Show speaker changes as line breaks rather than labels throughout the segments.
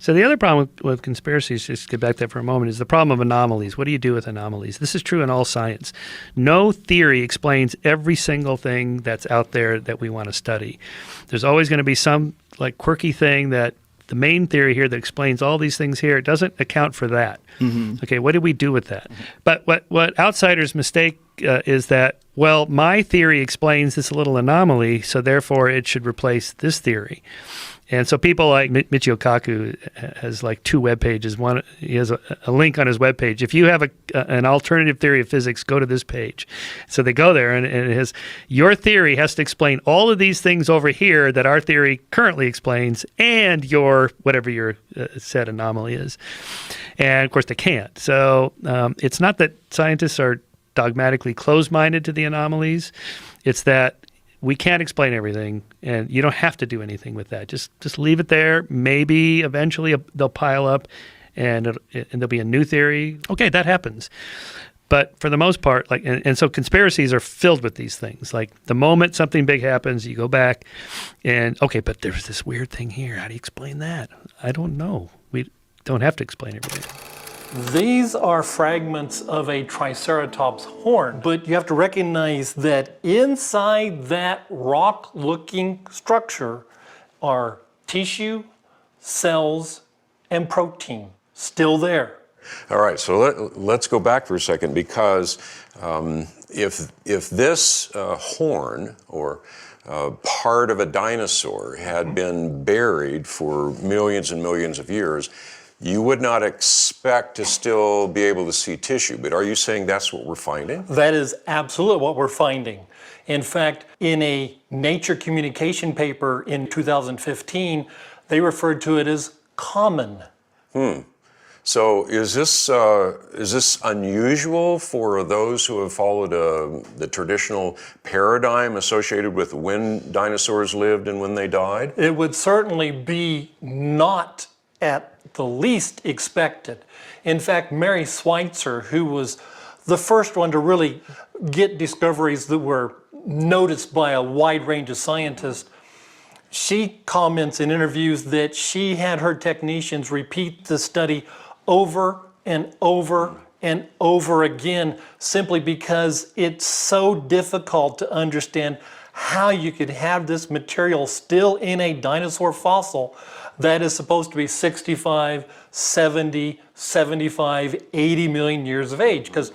So the other problem with conspiracies, just to get back to that for a moment, is the problem of anomalies. What do you do with anomalies? This is true in all science. No theory explains every single thing that's out there that we want to study. There's always going to be some like quirky thing that the main theory here that explains all these things here, it doesn't account for that. Okay, what do we do with that? But what outsiders mistake is that, well, my theory explains this little anomaly, so therefore it should replace this theory. And so people like Michio Kaku has like 2 web pages. One, he has a link on his web page. If you have an alternative theory of physics, go to this page. So they go there, and it has, your theory has to explain all of these things over here that our theory currently explains, and your whatever your said anomaly is. And of course they can't. So it's not that scientists are dogmatically closed-minded to the anomalies. It's that we can't explain everything, and you don't have to do anything with that. Just leave it there. Maybe eventually they'll pile up, and there'll be a new theory. Okay, that happens. But for the most part, and so conspiracies are filled with these things. Like the moment something big happens, you go back, and okay, but there's this weird thing here. How do you explain that? I don't know. We don't have to explain everything.
These are fragments of a Triceratops horn, but you have to recognize that inside that rock-looking structure are tissue, cells, and protein still there.
All right, so let's go back for a second, because if this horn or part of a dinosaur had been buried for millions and millions of years, you would not expect to still be able to see tissue, but are you saying that's what we're finding?
That is absolutely what we're finding. In fact, in a Nature communication paper in 2015, they referred to it as common.
So is this unusual for those who have followed the traditional paradigm associated with when dinosaurs lived and when they died?
It would certainly be not at the least expected. In fact, Mary Schweitzer, who was the first one to really get discoveries that were noticed by a wide range of scientists, she comments in interviews that she had her technicians repeat the study over and over and over again, simply because it's so difficult to understand how you could have this material still in a dinosaur fossil that is supposed to be 65, 70, 75, 80 million years of age. Because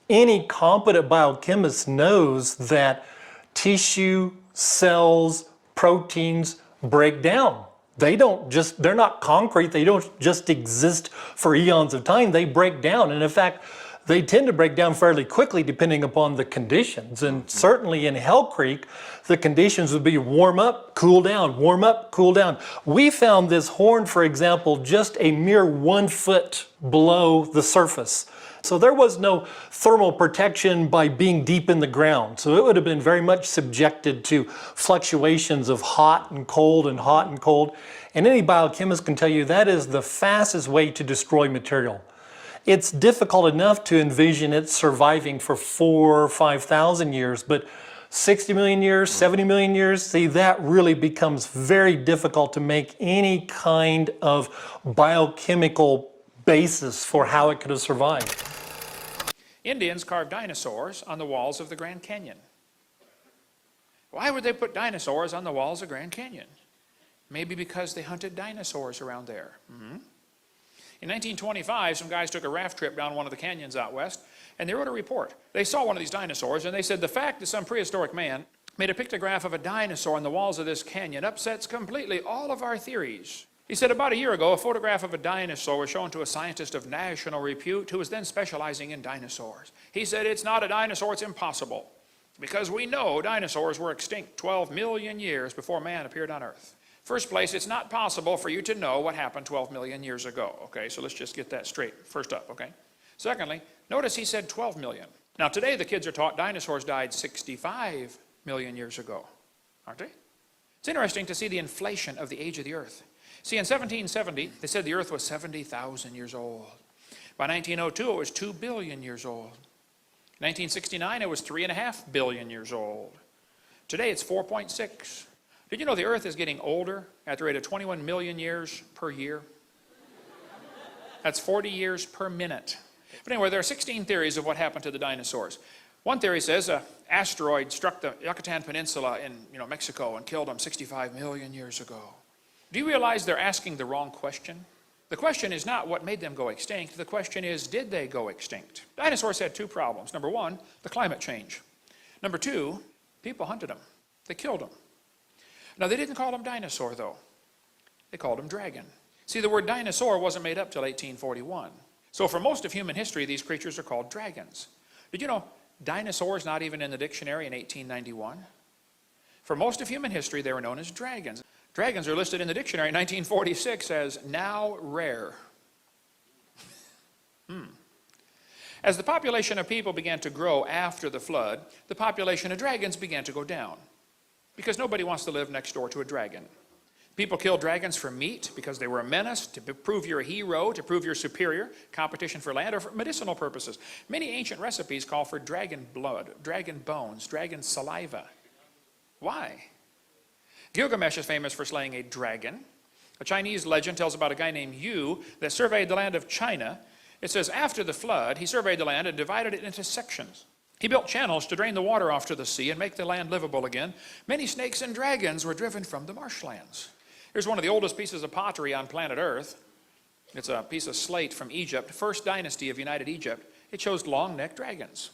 any competent biochemist knows that tissue, cells, proteins break down. They're not concrete, they don't just exist for eons of time, they break down. And in fact, they tend to break down fairly quickly depending upon the conditions. And certainly in Hell Creek, the conditions would be warm up, cool down, warm up, cool down. We found this horn, for example, just a mere 1 foot below the surface. So there was no thermal protection by being deep in the ground. So it would have been very much subjected to fluctuations of hot and cold and hot and cold. And any biochemist can tell you that is the fastest way to destroy material. It's difficult enough to envision it surviving for 4,000 or 5,000 years, but 60 million years, 70 million years, see, that really becomes very difficult to make any kind of biochemical basis for how it could have survived.
Indians carved dinosaurs on the walls of the Grand Canyon. Why would they put dinosaurs on the walls of Grand Canyon? Maybe because they hunted dinosaurs around there. In 1925, some guys took a raft trip down one of the canyons out west, and they wrote a report. They saw one of these dinosaurs, and they said the fact that some prehistoric man made a pictograph of a dinosaur on the walls of this canyon upsets completely all of our theories. He said about a year ago, a photograph of a dinosaur was shown to a scientist of national repute who was then specializing in dinosaurs. He said, it's not a dinosaur, it's impossible, because we know dinosaurs were extinct 12 million years before man appeared on Earth. First place, it's not possible for you to know what happened 12 million years ago. Okay, so let's just get that straight first up, okay? Secondly, notice he said 12 million. Now today the kids are taught dinosaurs died 65 million years ago, aren't they? It's interesting to see the inflation of the age of the Earth. See, in 1770, they said the Earth was 70,000 years old. By 1902, it was 2 billion years old. In 1969, it was 3.5 billion years old. Today, it's 4.6. Did you know the Earth is getting older at the rate of 21 million years per year? That's 40 years per minute. But anyway, there are 16 theories of what happened to the dinosaurs. One theory says an asteroid struck the Yucatan Peninsula in Mexico and killed them 65 million years ago. Do you realize they're asking the wrong question? The question is not what made them go extinct. The question is, did they go extinct? Dinosaurs had two problems. Number one, the climate change. Number two, people hunted them. They killed them. Now, they didn't call them dinosaur, though. They called them dragon. See, the word dinosaur wasn't made up till 1841. So for most of human history, these creatures are called dragons. Did you know dinosaurs not even in the dictionary in 1891? For most of human history, they were known as dragons. Dragons are listed in the dictionary in 1946 as now rare. As the population of people began to grow after the flood, the population of dragons began to go down because nobody wants to live next door to a dragon. People killed dragons for meat because they were a menace, to prove you're a hero, to prove you're superior, competition for land, or for medicinal purposes. Many ancient recipes call for dragon blood, dragon bones, dragon saliva. Why? Gilgamesh is famous for slaying a dragon. A Chinese legend tells about a guy named Yu that surveyed the land of China. It says after the flood, he surveyed the land and divided it into sections. He built channels to drain the water off to the sea and make the land livable again. Many snakes and dragons were driven from the marshlands. Here's one of the oldest pieces of pottery on planet Earth. It's a piece of slate from Egypt, first dynasty of United Egypt. It shows long-necked dragons.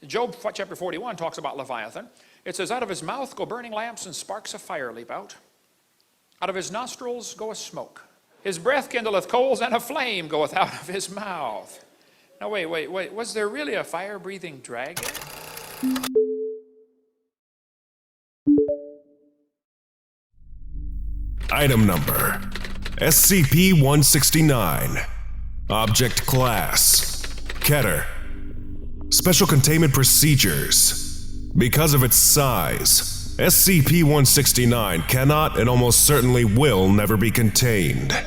Job chapter 41 talks about Leviathan. It says, out of his mouth go burning lamps and sparks of fire leap out. Out of his nostrils goeth smoke. His breath kindleth coals and a flame goeth out of his mouth. Now wait. Was there really a fire-breathing dragon?
Item number SCP-169. Object Class Keter. Special Containment Procedures. Because of its size, SCP-169 cannot and almost certainly will never be contained.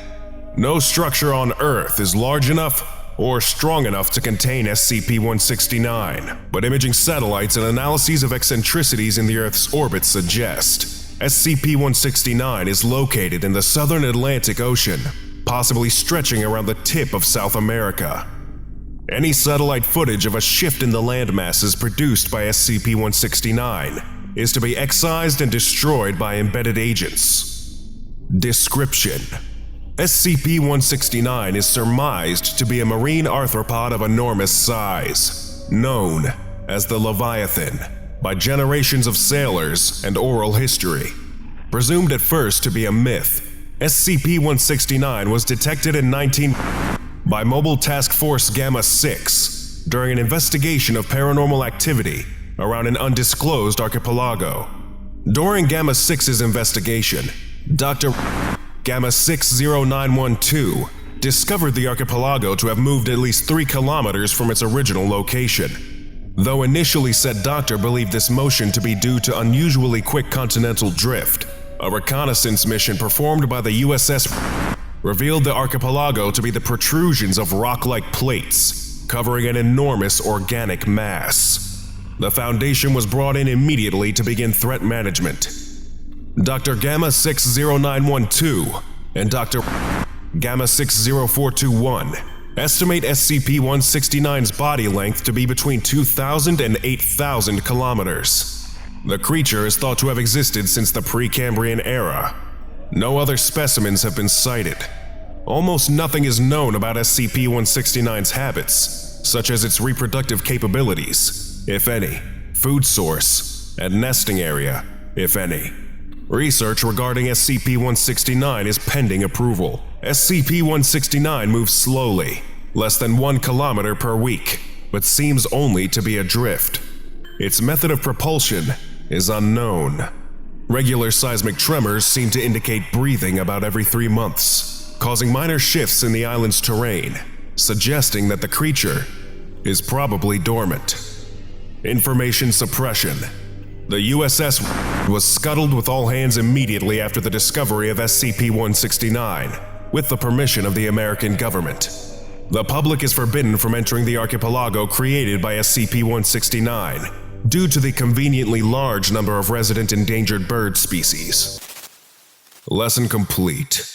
No structure on Earth is large enough or strong enough to contain SCP-169, but imaging satellites and analyses of eccentricities in the Earth's orbit suggest SCP-169 is located in the southern Atlantic Ocean, possibly stretching around the tip of South America. Any satellite footage of a shift in the landmasses produced by SCP-169 is to be excised and destroyed by embedded agents. Description: SCP-169 is surmised to be a marine arthropod of enormous size, known as the Leviathan by generations of sailors and oral history. Presumed at first to be a myth, SCP-169 was detected in by Mobile Task Force Gamma-6 during an investigation of paranormal activity around an undisclosed archipelago. During Gamma-6's investigation, Dr. Gamma-60912 discovered the archipelago to have moved at least 3 kilometers from its original location. Though initially said doctor believed this motion to be due to unusually quick continental drift, a reconnaissance mission performed by the USS revealed the archipelago to be the protrusions of rock-like plates covering an enormous organic mass. The Foundation was brought in immediately to begin threat management. Dr. Gamma-60912 and Dr. Gamma-60421 estimate SCP-169's body length to be between 2,000 and 8,000 kilometers. The creature is thought to have existed since the Precambrian era. No other specimens have been cited. Almost nothing is known about SCP-169's habits, such as its reproductive capabilities, if any, food source, and nesting area, if any. Research regarding SCP-169 is pending approval. SCP-169 moves slowly, less than 1 kilometer per week, but seems only to be adrift. Its method of propulsion is unknown. Regular seismic tremors seem to indicate breathing about every 3 months, causing minor shifts in the island's terrain, suggesting that the creature is probably dormant. Information suppression. The USS was scuttled with all hands immediately after the discovery of SCP-169, with the permission of the American government. The public is forbidden from entering the archipelago created by SCP-169 due to the conveniently large number of resident endangered bird species. Lesson complete.